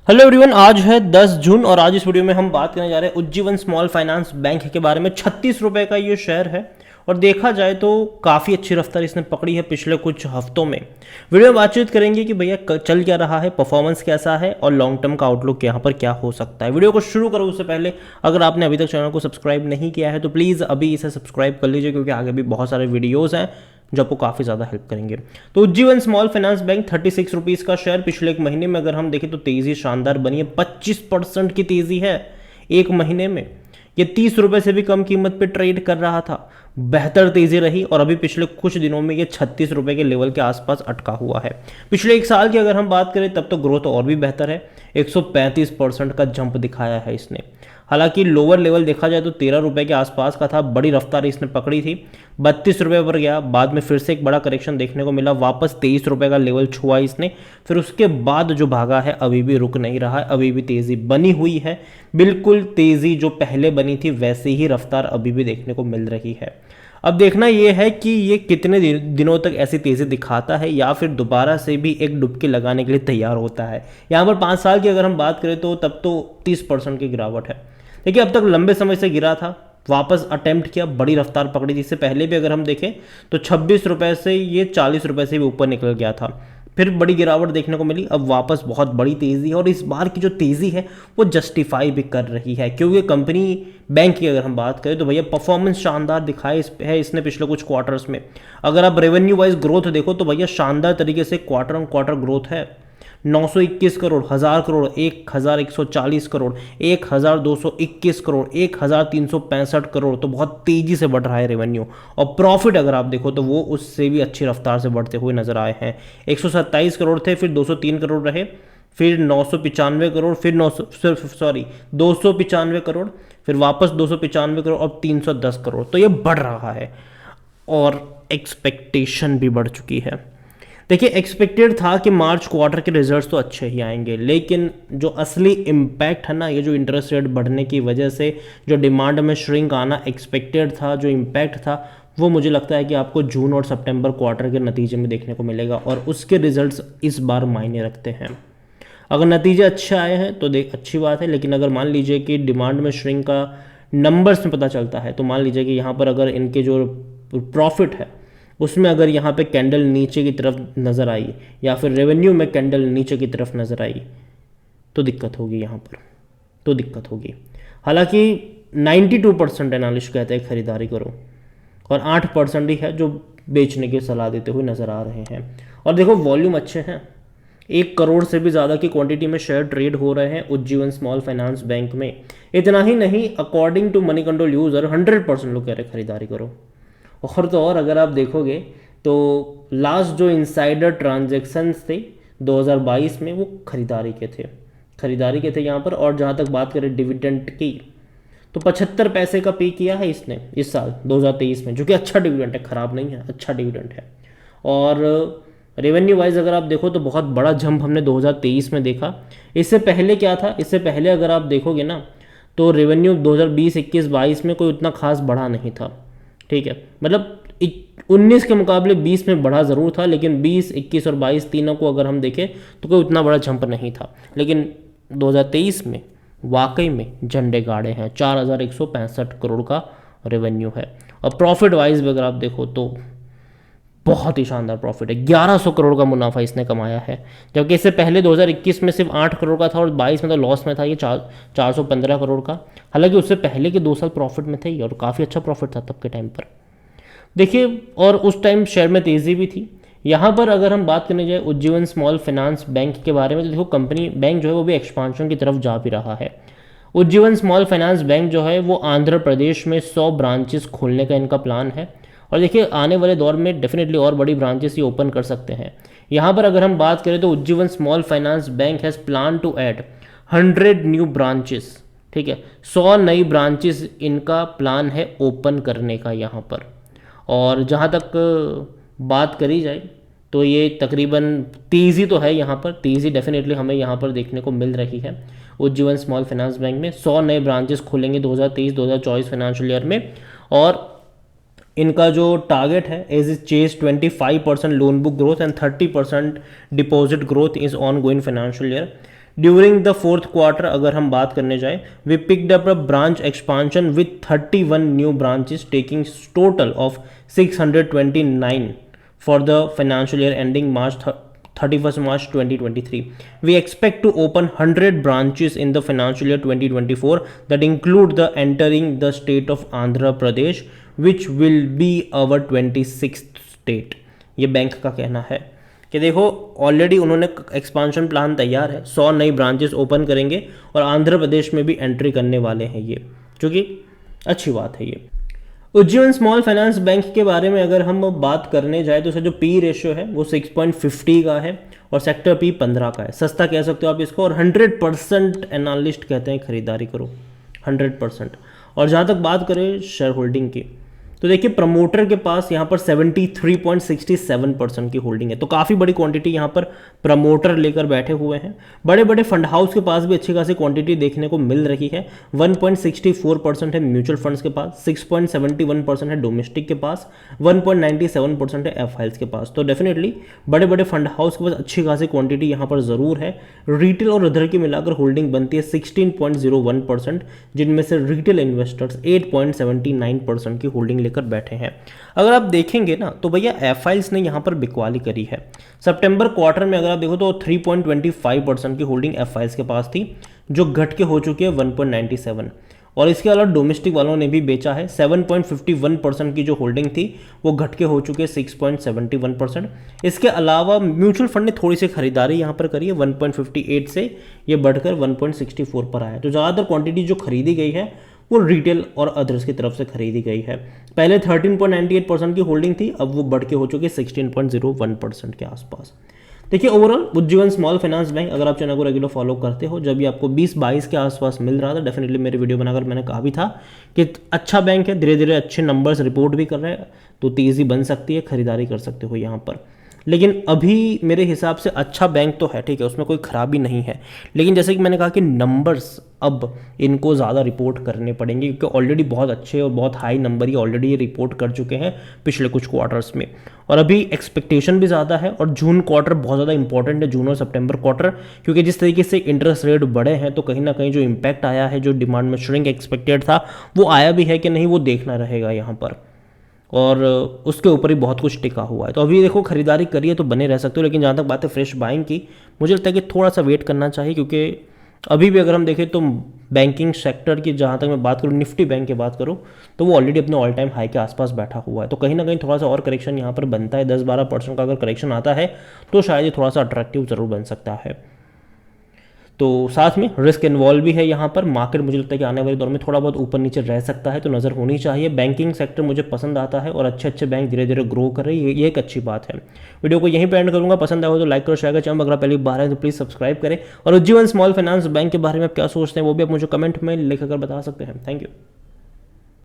Hello everyone, आज है 10 जून और आज इस वीडियो में हम बात करने जा रहे हैं उज्जीवन स्मॉल फाइनेंस बैंक के बारे में। 36 रुपये का ये शेयर है और देखा जाए तो काफ़ी अच्छी रफ्तार इसने पकड़ी है पिछले कुछ हफ्तों में। वीडियो में बातचीत करेंगे कि भैया चल क्या रहा है, परफॉर्मेंस कैसा है और लॉन्ग टर्म का आउटलुक यहाँ पर क्या हो सकता है। वीडियो को शुरू करो उससे पहले अगर आपने अभी तक चैनल को सब्सक्राइब नहीं किया है तो प्लीज़ अभी इसे सब्सक्राइब कर लीजिए, क्योंकि आगे भी बहुत सारे वीडियोज़ हैं जो आपको काफ़ी ज़्यादा हेल्प करेंगे। तो Ujjivan small finance bank 36 rupees का शेयर पिछले एक महीने में अगर हम देखें तो तेज़ी शानदार बनी है। 25% की तेज़ी है एक महीने में। ये 30 रुपये से भी कम कीमत पे ट्रेड कर रहा था, बेहतर तेज़ी रही और अभी पिछले कुछ दिनों में ये 36 रुपये के लेवल के आसपास अटका हुआ है। पिछले एक साल की अगर हम बात करें तब तो ग्रोथ और भी बेहतर है, 135% का जंप दिखाया है इसने। हालांकि लोअर लेवल देखा जाए तो 13 रुपये के आसपास का था, बड़ी रफ्तार इसने पकड़ी थी, 32 रुपये पर गया, बाद में फिर से एक बड़ा करेक्शन देखने को मिला, वापस 23 रुपये का लेवल छुआ इसने, फिर उसके बाद जो भागा है अभी भी रुक नहीं रहा है, अभी भी तेज़ी बनी हुई है। बिल्कुल तेज़ी जो पहले बनी थी वैसे ही रफ्तार अभी भी देखने को मिल रही है। अब देखना यह है कि ये कितने दिनों तक ऐसी तेज़ी दिखाता है या फिर दोबारा से भी एक डुबकी लगाने के लिए तैयार होता है। यहाँ पर 5 साल की अगर हम बात करें तो तब तो 30% की गिरावट है। देखिए, अब तक लंबे समय से गिरा था, वापस अटेम्प्ट किया, बड़ी रफ्तार पकड़ी। इससे पहले भी अगर हम देखें तो 26 रुपये से ये 40 रुपये से भी ऊपर निकल गया था, फिर बड़ी गिरावट देखने को मिली, अब वापस बहुत बड़ी तेज़ी है और इस बार की जो तेज़ी है वो जस्टिफाई भी कर रही है, क्योंकि कंपनी बैंक की अगर हम बात करें तो भैया परफॉर्मेंस शानदार दिखाई है इसने पिछले कुछ क्वार्टर्स में। अगर आप रेवेन्यू वाइज ग्रोथ देखो तो भैया शानदार तरीके से क्वार्टर ऑन क्वार्टर ग्रोथ है। 921 करोड़, 1000 करोड़, 1140 करोड़, 1221 करोड़, 1365 करोड़, तो बहुत तेज़ी से बढ़ रहा है रेवेन्यू। और प्रॉफिट अगर आप देखो तो वो उससे भी अच्छी रफ्तार से बढ़ते हुए नजर आए हैं। 127 करोड़ थे, फिर 203 करोड़ रहे, फिर 995 करोड़, फिर 295 करोड़, फिर वापस 295 करोड़ और 310 करोड़। तो ये बढ़ रहा है और एक्सपेक्टेशन भी बढ़ चुकी है। देखिए, एक्सपेक्टेड था कि मार्च क्वार्टर के रिजल्ट्स तो अच्छे ही आएंगे, लेकिन जो असली इम्पैक्ट है ना, ये जो इंटरेस्ट रेट बढ़ने की वजह से जो डिमांड में श्रिंक आना एक्सपेक्टेड था, जो इम्पैक्ट था, वो मुझे लगता है कि आपको जून और सितंबर क्वार्टर के नतीजे में देखने को मिलेगा और उसके रिजल्ट्स इस बार मायने रखते हैं। अगर नतीजे अच्छे आए हैं तो देख अच्छी बात है, लेकिन अगर मान लीजिए कि डिमांड में श्रिंक का नंबर्स में पता चलता है तो मान लीजिए कि यहाँ पर अगर इनके जो प्रॉफिट है उसमें अगर यहाँ पे कैंडल नीचे की तरफ नज़र आई या फिर रेवेन्यू में कैंडल नीचे की तरफ नज़र आई तो दिक्कत होगी, यहाँ पर तो दिक्कत होगी। हालांकि 92% एनालिस्ट कहते हैं खरीदारी करो और 8% ही है जो बेचने की सलाह देते हुए नज़र आ रहे हैं। और देखो, वॉल्यूम अच्छे हैं, 1 करोड़ से भी ज़्यादा की क्वांटिटी में शेयर ट्रेड हो रहे हैं उज्जीवन स्मॉल फाइनेंस बैंक में। इतना ही नहीं, according to Moneycontrol user 100% लोग कह रहे खरीदारी करो। और तो और अगर आप देखोगे तो लास्ट जो इनसाइडर ट्रांजैक्शंस थे 2022 में वो खरीदारी के थे यहाँ पर। और जहाँ तक बात करें डिविडेंड की तो 75 पैसे का पे किया है इसने इस साल 2023 में, जो कि अच्छा डिविडेंड है, ख़राब नहीं है, अच्छा डिविडेंड है। और रेवेन्यू वाइज अगर आप देखो तो बहुत बड़ा जंप हमने 2023 में देखा। इससे पहले क्या था, इससे पहले अगर आप देखोगे ना तो रेवेन्यू 2020, 21, 22 में कोई उतना खास बढ़ा नहीं था, ठीक है। मतलब 19 के मुकाबले 20 में बढ़ा ज़रूर था, लेकिन 20, 21 और 22 तीनों को अगर हम देखें तो कोई उतना बड़ा जंप नहीं था। लेकिन 2023 में वाकई में झंडे गाड़े हैं, 4165 करोड़ का रेवेन्यू है। और प्रॉफिट वाइज भी अगर आप देखो तो बहुत ही शानदार प्रॉफिट है, 1100 करोड़ का मुनाफा इसने कमाया है, जबकि इससे पहले 2021 में सिर्फ 8 करोड़ का था और 22 में तो लॉस में था ये 415 करोड़ का। हालांकि उससे पहले के 2 साल प्रॉफिट में थे और काफ़ी अच्छा प्रॉफिट था तब के टाइम पर, देखिए। और उस टाइम शेयर में तेज़ी भी थी। यहाँ पर अगर हम बात करने जाए उज्जीवन स्मॉल फाइनेंस बैंक के बारे में तो देखो, कंपनी बैंक जो है वो भी एक्सपांशन की तरफ जा भी रहा है। उज्जीवन स्मॉल फाइनेंस बैंक जो है वो आंध्र प्रदेश में 100 ब्रांचेस खोलने का इनका प्लान है और देखिए आने वाले दौर में डेफिनेटली और बड़ी ब्रांचेस ये ओपन कर सकते हैं। यहाँ पर अगर हम बात करें तो Ujjivan small finance bank has plan to add 100 new branches, ठीक है, 100 नई ब्रांचेस इनका प्लान है ओपन करने का यहाँ पर। और जहाँ तक बात करी जाए तो ये तकरीबन तेज़ी तो है, यहाँ पर तेज़ी डेफिनेटली हमें यहाँ पर देखने को मिल रही है। उज्जीवन स्मॉल फाइनेंस बैंक में 100 नए ब्रांचेस खोलेंगे 2023-2024 फाइनेंशियल ईयर में और इनका जो टारगेट है is chase 25% loan book growth and 30% deposit growth is on going financial year. During the fourth quarter अगर हम बात करने जाए, we picked up a branch expansion with 31 new branches taking total of 629 for the financial year ending March 31st March 2023. We expect to open 100 branches in the financial year 2024 that include the entering the state of Andhra Pradesh, which will be our 26th state. ये bank का कहना है कि देखो already उन्होंने expansion plan तैयार है, 100 नई ब्रांचेस ओपन करेंगे और आंध्र प्रदेश में भी एंट्री करने वाले हैं ये, जो कि अच्छी बात है ये। उज्जीवन स्मॉल फाइनेंस बैंक के बारे में अगर हम बात करने जाए तो उसका जो पी रेशियो है वो 6.50 का है और सेक्टर पी 15 का है, सस्ता कह सकते हो आप इसको, और 100% एनालिस्ट कहते हैं खरीदारी करो, 100%। और जहाँ तक बात करें शेयर होल्डिंग की, तो देखिए प्रमोटर के पास यहाँ पर 73.67% की होल्डिंग है, तो काफ़ी बड़ी क्वांटिटी यहाँ पर प्रमोटर लेकर बैठे हुए हैं। बड़े बड़े फंड हाउस के पास भी अच्छी खासी क्वांटिटी देखने को मिल रही है। 1.64% है म्यूचुअल फंड्स के पास, 6.71% है डोमेस्टिक के पास, 1.97% है एफआईएल्स के पास। तो डेफिनेटली बड़े बड़े फंड हाउस के पास अच्छी खासी क्वांटिटी यहाँ पर ज़रूर है। रिटेल और अदर की मिलाकर होल्डिंग बनती है 16.01%, जिनमें से रिटेल इन्वेस्टर्स 8.79% की होल्डिंग लेकर बैठे हैं। अगर आप देखेंगे ना तो भैया एफआईएल्स ने यहाँ पर बिकवाली करी है। सितंबर क्वार्टर में अगर आप देखो तो 3.25% की होल्डिंग एफआईएल्स के पास थी, जो घट के हो चुकी है 1.97, और इसके अलावा डोमेस्टिक वालों ने भी बेचा है। 7.51% की जो होल्डिंग थी वो घट के हो चुकी है 6.71%। इसके अलावा म्यूचुअल फंड ने थोड़ी सी खरीदारी यहाँ पर करी है, 1.58 से ये बढ़कर 1.64 पर आया। तो ज़्यादातर क्वांटिटी जो खरीदी गई है वो रिटेल और अदर्स की तरफ से खरीदी गई है। पहले 13.98% की होल्डिंग थी, अब वो बढ़ के हो चुकी है 16.01% के आसपास। देखिए overall Ujjivan small finance bank, अगर आप चैनल को रेगुलर फॉलो करते हो, जब भी आपको 20-22 के आसपास मिल रहा था, डेफिनेटली मेरे वीडियो बनाकर मैंने कहा भी था कि अच्छा बैंक है, धीरे धीरे अच्छे नंबर्स रिपोर्ट भी कर रहे हैं, तो तेज़ी बन सकती है, खरीदारी कर सकते हो यहाँ पर। लेकिन अभी मेरे हिसाब से अच्छा बैंक तो है, ठीक है, उसमें कोई खराबी नहीं है, लेकिन जैसे कि मैंने कहा कि नंबर्स अब इनको ज़्यादा रिपोर्ट करने पड़ेंगे, क्योंकि ऑलरेडी बहुत अच्छे और बहुत हाई नंबर ये ऑलरेडी ये रिपोर्ट कर चुके हैं पिछले कुछ क्वार्टर्स में, और अभी एक्सपेक्टेशन भी ज़्यादा है। और जून क्वार्टर बहुत ज़्यादा इंपॉर्टेंट है, जून और सितंबर क्वार्टर, क्योंकि जिस तरीके से इंटरेस्ट रेट बढ़े हैं तो कहीं ना कहीं जो इम्पैक्ट आया है, जो डिमांड में श्रिंक एक्सपेक्टेड था वो आया भी है कि नहीं, वो देखना रहेगा यहाँ पर, और उसके ऊपर ही बहुत कुछ टिका हुआ है। तो अभी देखो खरीदारी करिए तो बने रह सकते हो, लेकिन जहाँ तक बात है फ्रेश बाइंग की, मुझे लगता है कि थोड़ा सा वेट करना चाहिए, क्योंकि अभी भी अगर हम देखें तो बैंकिंग सेक्टर की, जहाँ तक मैं बात करूँ निफ्टी बैंक की बात करूँ, तो वो ऑलरेडी अपने ऑल टाइम हाई के आसपास बैठा हुआ है। तो कहीं ना कहीं थोड़ा सा और करेक्शन यहाँ पर बनता है, 10-12% का अगर करेक्शन आता है तो शायद ये थोड़ा सा अट्रैक्टिव ज़रूर बन सकता है। तो साथ में रिस्क इन्वॉल्व भी है यहाँ पर। मार्केट मुझे लगता है कि आने वाले दौर में थोड़ा बहुत ऊपर नीचे रह सकता है, तो नज़र होनी चाहिए। बैंकिंग सेक्टर मुझे पसंद आता है और अच्छे अच्छे बैंक धीरे धीरे ग्रो कर रही है, ये एक अच्छी बात है। वीडियो को यहीं पे एंड करूँगा, पसंद आया हो तो लाइक करो, शेयर करो, चैनल अगर आप पहली बार है तो प्लीज़ सब्सक्राइब करें। और उज्जीवन स्मॉल फाइनेंस बैंक के बारे में आप क्या सोचते हैं वो भी आप मुझे कमेंट में लिखकर बता सकते हैं। Thank you.